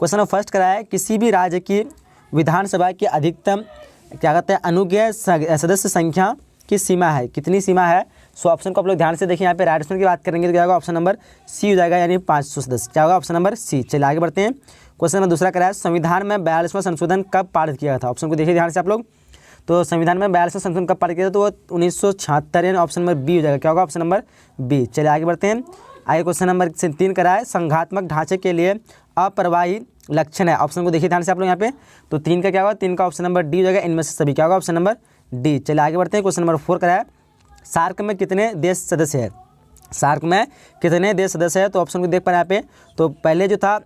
Question number first करा है, किसी भी राज्य की विधानसभा की अधिकतम क्या कहते हैं अनुज्ञेय सदस्य संख्या की सीमा है, कितनी सीमा है। सो ऑप्शन को आप लोग ध्यान से देखिए, यहाँ पे राजस्थान की बात करेंगे तो क्या होगा, ऑप्शन नंबर सी हो जाएगा, यानी 500 सदस्य। क्या होगा, ऑप्शन नंबर सी। चलिए आगे बढ़ते हैं। क्वेश्चन नंबर दूसरा करा है, संविधान में 42वां संशोधन कब पारित किया गया था। ऑप्शन को देखिए ध्यान से आप लोग। तो संविधान में 42वां संशोधन कब पारित किया था, तो वो 1976, यानी ऑप्शन नंबर बी हो जाएगा। क्या होगा, ऑप्शन नंबर बी। चलिए आगे बढ़ते हैं। आगे क्वेश्चन नंबर 3 करा है, संघात्मक ढांचे के लिए अप्रवाही लक्षण है। ऑप्शन को देखिए ध्यान से आप लोग यहाँ पे। तो 3 का क्या होगा, 3 का ऑप्शन नंबर डी हो जाएगा, इनमें से सभी। क्या होगा, ऑप्शन नंबर डी। चलिए आगे बढ़ते हैं। क्वेश्चन नंबर 4 करा है, सार्क में कितने देश सदस्य है। सार्क में कितने देश सदस्य है, तो ऑप्शन को देख पा रहे हैं यहाँ पे। तो पहले जो था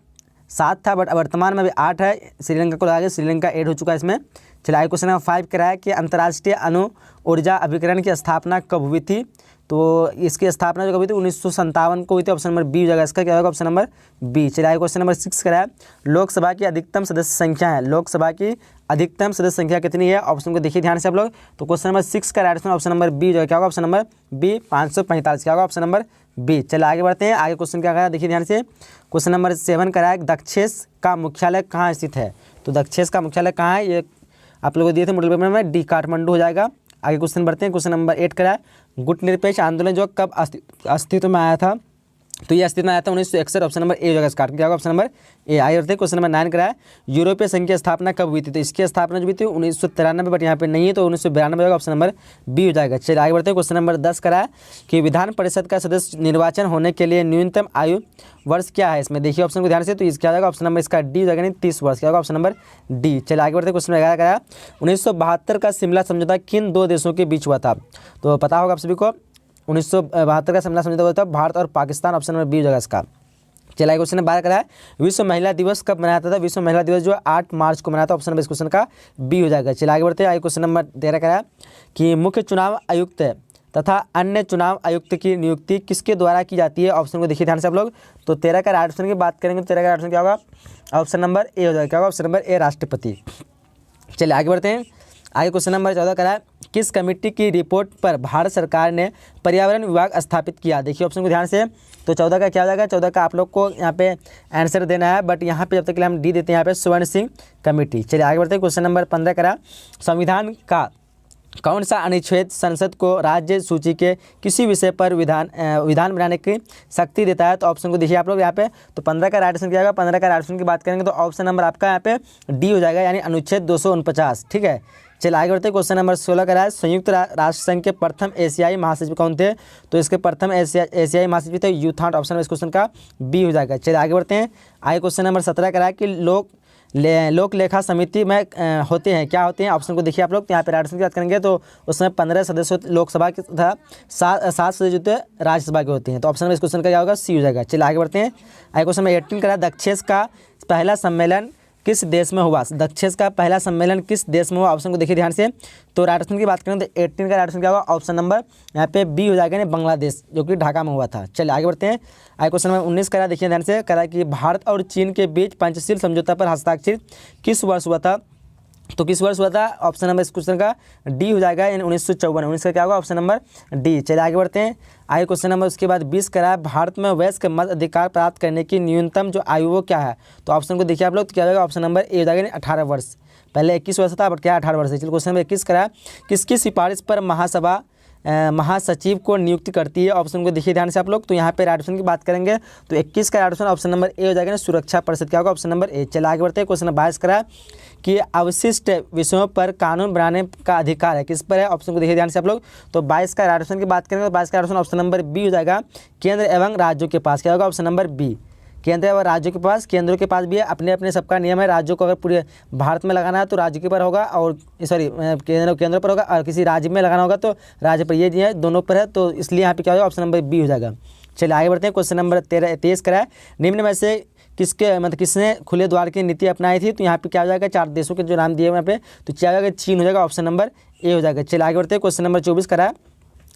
7 था, बट वर्तमान में अभी 8 है। श्रीलंका को लगा के श्रीलंका ऐड हो चुका है इसमें। चलिए आगे क्वेश्चन नंबर 5 करा है कि अंतर्राष्ट्रीय अणु ऊर्जा अभिकरण की स्थापना कब हुई थी। तो इसकी स्थापना जो कब हुई थी, 1957 को हुई थी। ऑप्शन नंबर बी हो जाएगा इसका। क्या होगा, ऑप्शन नंबर बी। चलिए आगे क्वेश्चन नंबर 6 करा है, लोकसभा की अधिकतम सदस्य संख्या है। लोकसभा की अधिकतम सदस्य संख्या कितनी है, ऑप्शन को देखिए ध्यान से आप लोग। तो क्वेश्चन नंबर 6 का राइट ऑप्शन नंबर बी जो है। क्या होगा, ऑप्शन नंबर बी, 545। क्या होगा, ऑप्शन नंबर बी। चलिए आगे बढ़ते हैं। आगे क्वेश्चन क्या करा, देखिए ध्यान से। क्वेश्चन नंबर 7 करा है, दक्षेश का मुख्यालय कहाँ स्थित है। तो दक्षेश का मुख्यालय कहाँ है, ये आप लोगों को दिए थे मॉडल पेपर में, डी काठमांडू हो जाएगा। आगे क्वेश्चन बढ़ते हैं। क्वेश्चन नंबर 8 करा है, गुट निरपेक्ष आंदोलन जो कब अस्तित्व में आया था। तो ये अस्तित्व में आया था 1961। ऑप्शन नंबर ए हो जाएगा इसका। क्या होगा, ऑप्शन नंबर ए। आगे बढ़ते हैं। क्वेश्चन नंबर 9 करा है, यूरोपीय संघ की स्थापना कब हुई थी। तो इसकी स्थापना जो हुई थी 1993, बट यहाँ पे नहीं है, तो 1992 होगा। ऑप्शन नंबर बी हो जाएगा। चलिए आगे बढ़ते हैं। क्वेश्चन नंबर 10 करा है कि विधान परिषद का सदस्य निर्वाचन होने के लिए न्यूनतम आयु वर्ष क्या है इसमें। देखिए ऑप्शन को ध्यान से। तो इसका जाएगा ऑप्शन नंबर इसका डी हो जाएगा, 30 वर्ष। क्या होगा, ऑप्शन नंबर डी। चलिए आगे बढ़ते हैं। क्वेश्चन नंबर 11 करा है, 1972 का शिमला समझौता किन 2 देशों के बीच हुआ था। तो पता होगा आप सभी को, 1972 का शिमला समझौता हुआ था भारत और पाकिस्तान। ऑप्शन नंबर बी हो जाएगा इसका। चलिए क्वेश्चन नंबर 12 करा है, विश्व महिला दिवस कब मनाया था। विश्व महिला दिवस जो 8 मार्च को मनाया था। ऑप्शन नंबर इस क्वेश्चन का बी हो जाएगा। चलिए आगे बढ़ते हैं। आगे क्वेश्चन नंबर 13 करा है कि मुख्य चुनाव आयुक्त तथा अन्य चुनाव आयुक्त की नियुक्ति किसके द्वारा की जाती है। ऑप्शन को देखिए ध्यान से आप लोग। तो 13 का राइट ऑप्शन की बात करेंगे तो 13 का राइट ऑप्शन क्या होगा, ऑप्शन नंबर ए हो जाएगा। क्या होगा, ऑप्शन नंबर ए, राष्ट्रपति। चलिए आगे बढ़ते हैं। आगे क्वेश्चन नंबर 14 करा है, किस कमेटी की रिपोर्ट पर भारत सरकार ने पर्यावरण विभाग स्थापित किया। देखिए ऑप्शन को ध्यान से। तो 14 का क्या हो जाएगा, 14 का आप लोग को यहाँ पे आंसर देना है, बट यहाँ पे जब तक के लिए हम डी देते हैं यहाँ पे स्वर्ण सिंह कमेटी। चलिए आगे बढ़ते हैं। क्वेश्चन नंबर 15 करा, संविधान का कौन सा अनुच्छेद संसद को राज्य सूची के किसी विषय पर विधान बनाने की शक्ति देता है। तो ऑप्शन को देखिए आप लोग यहाँ पे। तो 15 का राइट ऑप्शन क्या होगा, 15 का राइट ऑप्शन की बात करेंगे तो ऑप्शन नंबर आपका यहाँ पे डी हो जाएगा, यानी अनुच्छेद 249। ठीक है। चलिए आगे बढ़ते हैं। क्वेश्चन नंबर 16 का है, संयुक्त राष्ट्र संघ के प्रथम एशियाई महासचिव कौन थे। तो इसके प्रथम एशियाई महासचिव थे यूथार्ट। ऑप्शन नंबर इस क्वेश्चन का बी हो जाएगा। चलिए आगे बढ़ते हैं। आगे क्वेश्चन नंबर 17 का है कि लोक लेखा समिति में होते हैं, क्या होते हैं। ऑप्शन को देखिए आप लोग। तो यहाँ पे राइट ऑप्शन की बात करेंगे तो उसमें 15 सदस्य लोकसभा के तथा 7 सदस्य जो राज्यसभा के होते हैं। तो ऑप्शन में इस क्वेश्चन का क्या होगा, सी हो जाएगा। चलिए आगे बढ़ते हैं। आगे क्वेश्चन में 18 का दक्षेश का पहला सम्मेलन किस देश में हुआ। दक्षेश का पहला सम्मेलन किस देश में हुआ। ऑप्शन को देखिए ध्यान से। तो राइट ऑप्शन की बात करें तो 18 का राइट ऑप्शन क्या होगा, ऑप्शन नंबर यहाँ पे बी हो जाएगा, यानी बांग्लादेश, जो कि ढाका में हुआ था। चलिए आगे बढ़ते हैं। आगे क्वेश्चन नंबर 19 करा, देखिए ध्यान से। करा कि भारत और चीन के बीच पंचशील समझौता पर हस्ताक्षर किस वर्ष हुआ था। तो किस वर्ष हुआ था। ऑप्शन नंबर इस क्वेश्चन का डी हो जाएगा, यानी 1954। 19 का क्या होगा, ऑप्शन नंबर डी। चलिए आगे बढ़ते हैं। आगे क्वेश्चन नंबर उसके बाद 20 करा, भारत में वयस्क मत अधिकार प्राप्त करने की न्यूनतम जो आयु वो क्या है। तो ऑप्शन को देखिए आप लोग। तो क्या होगा, ऑप्शन नंबर ए हो जाएगा, यानी 18 वर्ष। पहले 21 वर्ष था, बट क्या 18 वर्ष है। चलिए क्वेश्चन नंबर 21 करा, किसकी सिफारिश पर महासभा महासचिव को नियुक्ति करती है। ऑप्शन को देखिए ध्यान से आप लोग। तो यहाँ पे राइट ऑप्शन की बात करेंगे तो 21 का राइट ऑप्शन ऑप्शन नंबर ए हो जाएगा, ना सुरक्षा परिषद। क्या होगा, ऑप्शन नंबर ए। चलिए आगे बढ़ते हैं। क्वेश्चन नंबर 22 करा कि अवशिष्ट विषयों पर कानून बनाने का अधिकार है किस पर है। ऑप्शन को देखिए ध्यान से आप लोग। तो 22 का राइट ऑप्शन की बात करेंगे तो 22 का right option option number B हो जाएगा, केंद्र एवं राज्यों के पास। क्या होगा, ऑप्शन नंबर बी। केंद्र और राज्यों के पास, केंद्रों के पास भी है, अपने अपने सबका नियम है। राज्यों को अगर पूरे भारत में लगाना है तो राज्य के पर होगा, और सॉरी केंद्र पर होगा, और किसी राज्य में लगाना होगा तो राज्य पर। ये है दोनों पर है, तो इसलिए यहाँ पे क्या होगा, ऑप्शन नंबर बी हो जाएगा। चलिए आगे बढ़ते हैं। क्वेश्चन नंबर 23 करा है, निम्न में से किसने खुले द्वार की नीति अपनाई थी। तो यहाँ पे क्या हो जाएगा, 4 देशों के जो नाम दिए हुए यहाँ पे। तो क्या हो जाएगा, चीन हो जाएगा, ऑप्शन नंबर ए हो जाएगा। चलिए आगे बढ़ते हैं। क्वेश्चन नंबर 24 करा है,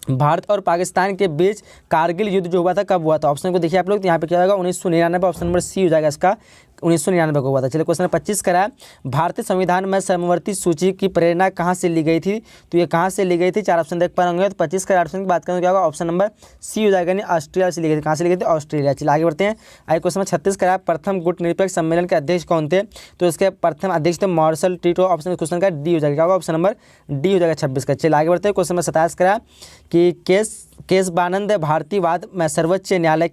भारत और पाकिस्तान के बीच कारगिल युद्ध जो हुआ था कब हुआ था। ऑप्शन को देखिए आप लोग। तो यहाँ पे क्या होगा, 1999। ऑप्शन नंबर सी हो जाएगा इसका। 1999 को हुआ था। चलिए क्वेश्चन नंबर 25 करा है, भारतीय संविधान में समवर्ती सूची की प्रेरणा कहाँ से ली गई थी? तो ये कहाँ से ली गई थी? 4 ऑप्शन देख पा होंगे। तो 25 का ऑप्शन की बात करें तो क्या होगा? ऑप्शन नंबर सी हो जाएगा, यानी ऑस्ट्रेलिया से ली गई थी। कहाँ से ली गई थी? ऑस्ट्रेलिया। चलिए आगे बढ़ते हैं। आगे क्वेश्चन नंबर 36 करा है, प्रथम गुटनिरपेक्ष सम्मेलन के अध्यक्ष कौन थे? तो इसके प्रथम अध्यक्ष थे मार्शल टीटो। ऑप्शन क्वेश्चन का डी हो जाएगा, क्या होगा? ऑप्शन नंबर डी हो जाएगा 26 का। चलिए आगे बढ़ते हैं। क्वेश्चन नंबर 27 करा कि केशवानंद भारतीयवाद में सर्वोच्च न्यायालय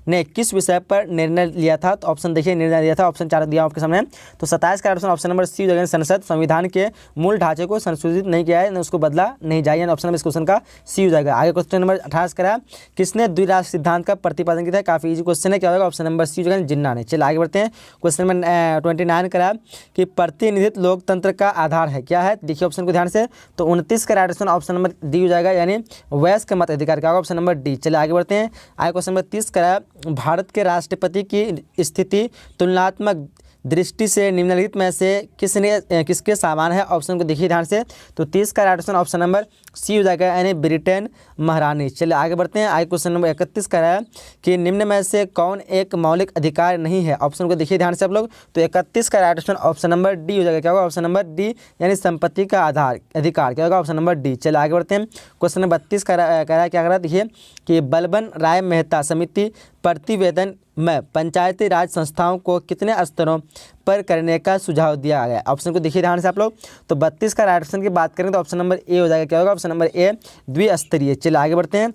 ने किस विषय पर निर्णय लिया था? तो ऑप्शन देखिए, निर्णय लिया था, ऑप्शन 4 दिया आपके सामने। तो 27 का ऑप्शन नंबर सी हो जाएगा, संसद संविधान के मूल ढांचे को संशोधित नहीं किया है, उसको बदला नहीं जाए, ऑप्शन नंबर इस क्वेश्चन का सी हो जाएगा। आगे क्वेश्चन नंबर 28 करा, किसने द्विराष्ट्र सिद्धांत का प्रतिपादन किया था? काफी इजी क्वेश्चन है, क्या होगा? ऑप्शन नंबर सी हो जाएगा, जिन्ना ने। चलिए आगे बढ़ते हैं। क्वेश्चन नंबर 29 करा कि प्रतिनिधित्व लोकतंत्र का आधार है, क्या है? देखिए ऑप्शन को ध्यान से। तो 29 का ऑप्शन नंबर डी हो जाएगा, यानी वयस्क मताधिकार, क्या होगा? Option number D. चलिए आगे बढ़ते हैं। आगे क्वेश्चन नंबर 30 करा, भारत के राष्ट्रपति की स्थिति तुलनात्मक दृष्टि से निम्नलिखित में से किसके समान है? ऑप्शन को देखिए ध्यान से। तो 30 का ऑप्शन नंबर सी हो जाएगा, यानी ब्रिटेन महारानी। चलिए आगे बढ़ते हैं। आगे क्वेश्चन नंबर 31 का है कि निम्न में से कौन एक मौलिक अधिकार नहीं है? ऑप्शन को देखिए ध्यान से आप लोग। तो 31 का ऑप्शन नंबर डी हो जाएगा, क्या होगा? ऑप्शन नंबर डी, यानी संपत्ति का अधिकार, क्या होगा? Option number D. चलिए आगे बढ़ते हैं। क्वेश्चन नंबर 32 का है, क्या कह रहा है? देखिए कि बलबन राय मेहता समिति प्रतिवेदन में पंचायती राज संस्थाओं को कितने स्तरों पर करने का सुझाव दिया गया? ऑप्शन को देखिए ध्यान से आप लोग। तो 32 का ऑप्शन की बात करें तो ऑप्शन नंबर ए हो जाएगा, क्या होगा? ऑप्शन नंबर ए, द्विस्तरीय। चलिए आगे बढ़ते हैं।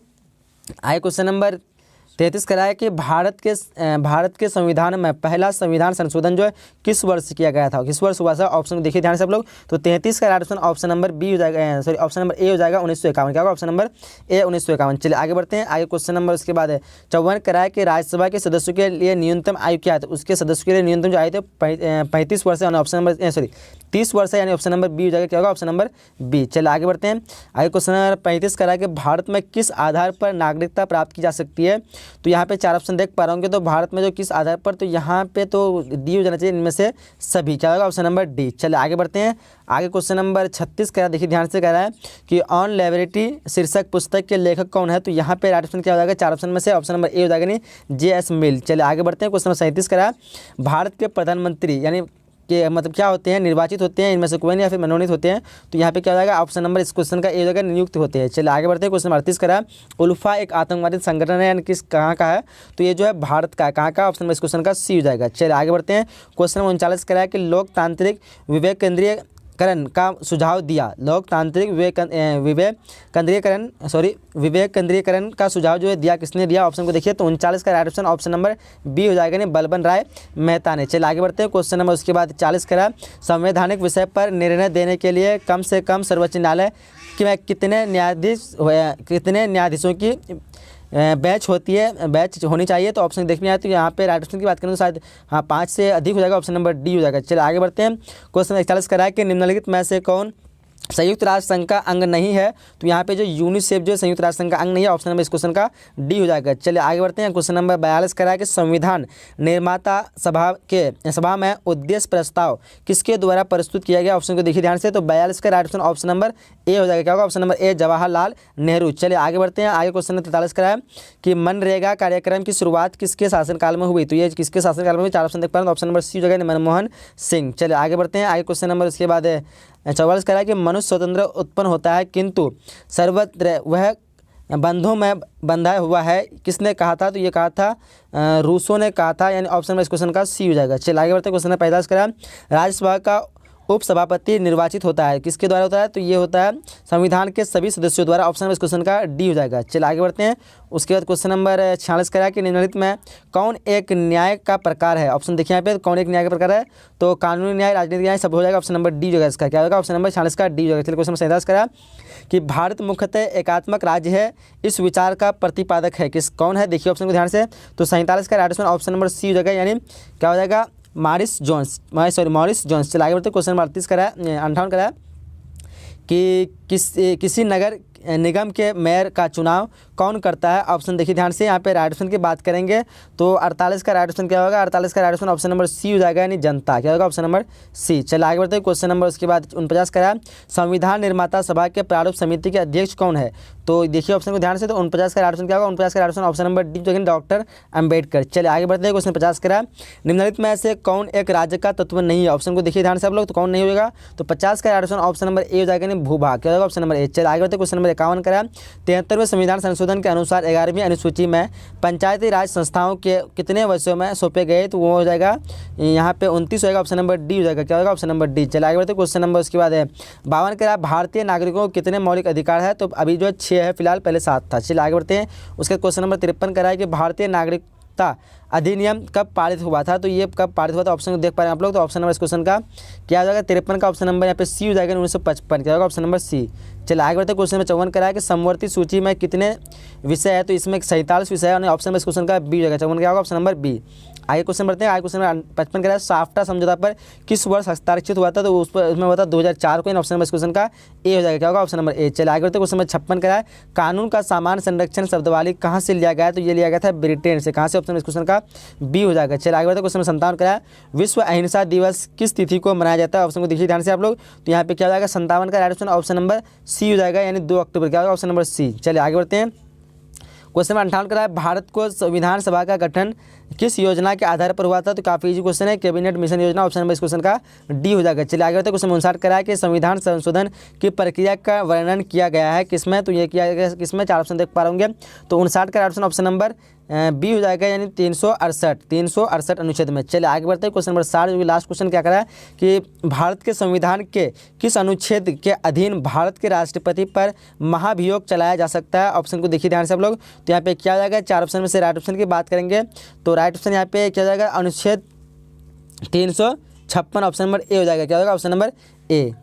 आगे क्वेश्चन नंबर 33 करा है कि भारत के संविधान में पहला संविधान संशोधन जो है किस वर्ष किया गया था? किस वर्ष हुआ था? ऑप्शन को देखिए ध्यान से आप लोग। तो 33 का ऑप्शन नंबर बी हो जाएगा, सॉरी ऑप्शन नंबर ए हो जाएगा, 1951, क्या होगा? ऑप्शन नंबर ए, 1951। चलिए आगे बढ़ते हैं। आगे क्वेश्चन नंबर उसके बाद है 54 करा है कि राज्यसभा के सदस्यों के लिए न्यूनतम आयु क्या है? उसके सदस्यों के लिए न्यूनतम जो आयु थे 35 वर्ष है, ऑप्शन नंबर 30 वर्ष है, यानी ऑप्शन नंबर बी हो जाएगा, क्या होगा? Option number B. चलिए आगे बढ़ते हैं। आगे क्वेश्चन नंबर 35 करा है कि भारत में किस आधार पर नागरिकता प्राप्त की जा सकती है? तो यहाँ पे 4 ऑप्शन देख पा रहे होंगे। तो भारत में जो किस आधार पर, तो यहाँ पे तो डी हो जाना चाहिए, इनमें से सभी, क्या होगा? Option number D. चलिए आगे बढ़ते हैं। आगे क्वेश्चन नंबर 36 का देखिए ध्यान से कह रहा है कि ऑन लाइब्रेरी शीर्षक पुस्तक के लेखक कौन है? तो यहाँ पे राइट ऑप्शन क्या हो जाएगा? 4 ऑप्शन में से ऑप्शन नंबर ए हो जाएगा, नहीं जे.एस. मिल। चलिए आगे बढ़ते हैं। क्वेश्चन नंबर 37 का भारत के प्रधानमंत्री यानी कि मतलब क्या होते हैं? निर्वाचित होते हैं, इनमें से कोई नहीं, या फिर मनोनीत होते हैं। तो यहाँ पे क्या हो जाएगा? ऑप्शन नंबर इस क्वेश्चन का ए हो जाएगा, नियुक्त होते हैं। चलिए आगे बढ़ते हैं। क्वेश्चन नंबर 38 करा, उल्फा एक आतंकवादी संगठन है, यानी किस कहाँ का है? तो ये जो है भारत का है, कहाँ का? ऑप्शन नंबर इस क्वेश्चन का सी हो जाएगा। चलिए आगे बढ़ते हैं। क्वेश्चन नंबर 39 करा कि लोकतांत्रिक विवेक केंद्रीयकरण का सुझाव दिया। लोकतांत्रिक विवेक केंद्रीयकरण का सुझाव जो है दिया किसने दिया? ऑप्शन को देखिए। तो 39 का right option option number B हो जाएगा, नहीं बलबन राय मेहता ने। चलिए आगे बढ़ते हैं। क्वेश्चन नंबर उसके बाद 40 करा, संवैधानिक विषय पर निर्णय देने के लिए कम से कम सर्वोच्च न्यायालय में कितने न्यायाधीशों की बैच होनी चाहिए? तो ऑप्शन देखने आए तो यहाँ पे राइट ऑप्शन की बात करें तो शायद 5 से अधिक हो जाएगा, ऑप्शन नंबर डी हो जाएगा। चलिए आगे बढ़ते हैं। क्वेश्चन 41 करा है कि निम्नलिखित में से कौन संयुक्त राष्ट्र संघ का अंग नहीं है? तो यहाँ पे जो यूनिसेफ जो संयुक्त राष्ट्र संघ का अंग नहीं है, ऑप्शन नंबर इस क्वेश्चन का डी हो जाएगा। चलिए आगे बढ़ते हैं। क्वेश्चन नंबर 42 करा है कि संविधान निर्माता सभा में उद्देश्य प्रस्ताव किसके द्वारा प्रस्तुत किया गया? ऑप्शन को देखिए ध्यान से। तो 42 का राइट ऑप्शन नंबर ए हो जाएगा, क्या होगा? ऑप्शन नंबर ए, जवाहरलाल नेहरू। चलिए आगे बढ़ते हैं। आगे क्वेश्चन नंबर 43 करा है कि मनरेगा कार्यक्रम की शुरुआत किसके शासनकाल में हुई? तो ये किसके शासनकाल में? 4 ऑप्शन देख पा रहे हैं, ऑप्शन नंबर सी हो जाएगा, मनमोहन सिंह। चलिए आगे बढ़ते हैं। आगे क्वेश्चन नंबर उसके बाद 44 करा है कि मनुष्य स्वतंत्र उत्पन्न होता है किंतु सर्वत्र वह बंधों में बंधा हुआ है, किसने कहा था? तो ये कहा था रूसो ने कहा था, यानी ऑप्शन में इस क्वेश्चन का सी हो जाएगा। चलिए आगे बढ़ते हैं। क्वेश्चन नंबर 45 करा, राज्यसभा का उपसभापति निर्वाचित होता है, किसके द्वारा होता है? तो ये होता है संविधान के सभी सदस्यों द्वारा, ऑप्शन में इस क्वेश्चन का डी हो जाएगा। चलिए आगे बढ़ते हैं। उसके बाद क्वेश्चन नंबर 46 करा कि निम्नलिखित में कौन एक न्याय का प्रकार है? ऑप्शन देखिए यहाँ पे, कौन एक न्याय का प्रकार है? तो कानूनी न्याय, राजनीतिक न्याय, सब हो जाएगा। ऑप्शन नंबर डी हो जाएगा, इसका क्या होगा? ऑप्शन नंबर 46 का डी हो जाएगा। चलिए क्वेश्चन नंबर 47 करा कि भारत मुख्यतः एकात्मक राज्य है, इस विचार का प्रतिपादक है कौन है? देखिए ऑप्शन को ध्यान से। तो 47 का राइट ऑप्शन नंबर सी हो जाएगा, यानी क्या हो जाएगा? Morris Jones. चलिए आगे बढ़ते। क्वेश्चन नंबर 38 करा 58 करा कि किसी नगर निगम के मेयर का चुनाव कौन करता है? ऑप्शन देखिए ध्यान से, यहाँ पे राइट ऑप्शन की बात करेंगे तो 48 का राइट ऑप्शन क्या होगा? 48 का right option option number C हो जाएगा, यानी जनता। क्या होगा? Option number C. चलिए आगे बढ़ते हैं। क्वेश्चन नंबर उसके बाद 49 का है, संविधान निर्माता सभा के प्रारूप समिति के अध्यक्ष कौन है? तो देखिए ऑप्शन को ध्यान से, तो 49 का राइट ऑप्शन क्या होगा? 49 का right option option number D, जो डॉक्टर अम्बेडकर। चलिए आगे बढ़ते हैं। क्वेश्चन 50 का निम्नलिखित में से कौन एक राज्य का तत्व नहीं है? ऑप्शन को देखिए ध्यान से आप लोग, तो कौन नहीं होगा? तो 50 का राइट ऑप्शन ऑप्शन नंबर ए हो जाएगा, यानी भूभाग। क्या होगा? ऑप्शन नंबर ए। चलिए आगे बढ़ते हैं। क्वेश्चन नंबर 51 का 73वें संविधान संशोधन के अनुसार 11वीं अनुसूची में पंचायती राज संस्थाओं के कितने वर्षों में सौंपे गए? तो वो हो जाएगा यहाँ पे 29 होगा, ऑप्शन नंबर डी हो जाएगा। क्या होगा? Option number D. चलिए आगे बढ़ते हैं। क्वेश्चन नंबर उसके बाद है 52 का, भारतीय नागरिकों को कितने मौलिक अधिकार है? तो अभी जो 6 है फिलहाल, पहले 7 था। चलिए आगे बढ़ते हैं। उसके क्वेश्चन नंबर 53 का है कि भारतीय नागरिकता अधिनियम कब पारित हुआ था? तो ये कब पारित हुआ था? ऑप्शन को देख पा रहे हैं आप लोग, तो ऑप्शन नंबर इस क्वेश्चन का क्या हो जाएगा? 53 का ऑप्शन नंबर यहाँ पे सी हो जाएगा, 1955। क्या होगा? Option number C. चलिए आगे बढ़ते हैं। क्वेश्चन नंबर 54 का है कि समवर्ती सूची में कितने विषय है? तो इसमें 47 विषय है, और ऑप्शन नंबर इस क्वेश्चन का बी हो जाएगा। 54 क्या होगा? Option number B. आगे क्वेश्चन बढ़ते हैं। आगे क्वेश्चन नंबर 55 का है, साफ्टा समझौता पर किस वर्ष हस्ताक्षरित हुआ था? तो उस पर उसमें हुआ था 2004 को, ऑप्शन नंबर इस क्वेश्चन का ए हो जाएगा। क्या होगा? ऑप्शन नंबर ए। चलिए आगे बढ़ते हैं। क्वेश्चन नंबर 56 का है, कानून का सामान्य संरक्षण शब्दवाली कहाँ से लिया गया है? तो ये लिया गया था ब्रिटेन से। कहाँ से? ऑप्शन इस क्वेश्चन का बी हो जाएगा। चलिए आगे बढ़ते हैं। क्वेश्चन नंबर 57 का है, विश्व अहिंसा दिवस किस तिथि को मनाया जाता है? ऑप्शन को देखिए ध्यान से आप लोग, तो यहाँ पे क्या हो जाएगा? 57 का right option option number C हो जाएगा, यानी 2 अक्टूबर। क्या होगा? Option number C. चलिए आगे बढ़ते हैं। क्वेश्चन नंबर 58 का है, भारत को संविधान सभा का गठन किस योजना के आधार पर हुआ था? तो काफी इजी क्वेश्चन है, कैबिनेट मिशन योजना। ऑप्शन नंबर इस क्वेश्चन का डी हो जाएगा। चलिए आगे बढ़ते हैं। क्वेश्चन 59 का है कि संविधान संशोधन की प्रक्रिया का वर्णन किया गया है किसमें? तो ये किया गया किसमें? 4 ऑप्शन देख पा रहे होंगे, तो 59 का ऑप्शन ऑप्शन नंबर बी हो जाएगा, यानी 368 अनुच्छेद में। चलिए आगे बढ़ते हैं। क्वेश्चन नंबर 60 जो कि लास्ट क्वेश्चन क्या करा है कि भारत के संविधान के किस अनुच्छेद के अधीन भारत के राष्ट्रपति पर महाभियोग चलाया जा सकता है? ऑप्शन को देखिए ध्यान से आप लोग, तो यहाँ पे क्या हो जाएगा? 4 ऑप्शन में से राइट ऑप्शन की बात करेंगे तो राइट ऑप्शन यहाँ पे क्या हो जाएगा? अनुच्छेद 356 ऑप्शन नंबर ए हो जाएगा। क्या होगा? ऑप्शन नंबर ए।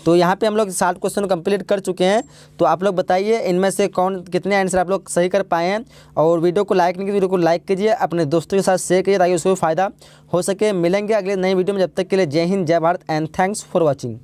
तो यहाँ पे हम लोग 60 क्वेश्चन कंप्लीट कर चुके हैं। तो आप लोग बताइए इनमें से कौन कितने आंसर आप लोग सही कर पाए हैं। और वीडियो को लाइक नहीं किया, वीडियो को लाइक कीजिए, अपने दोस्तों के साथ शेयर कीजिए ताकि उसको फ़ायदा हो सके। मिलेंगे अगले नई वीडियो में, जब तक के लिए जय हिंद, जय Bharat and thanks for watching.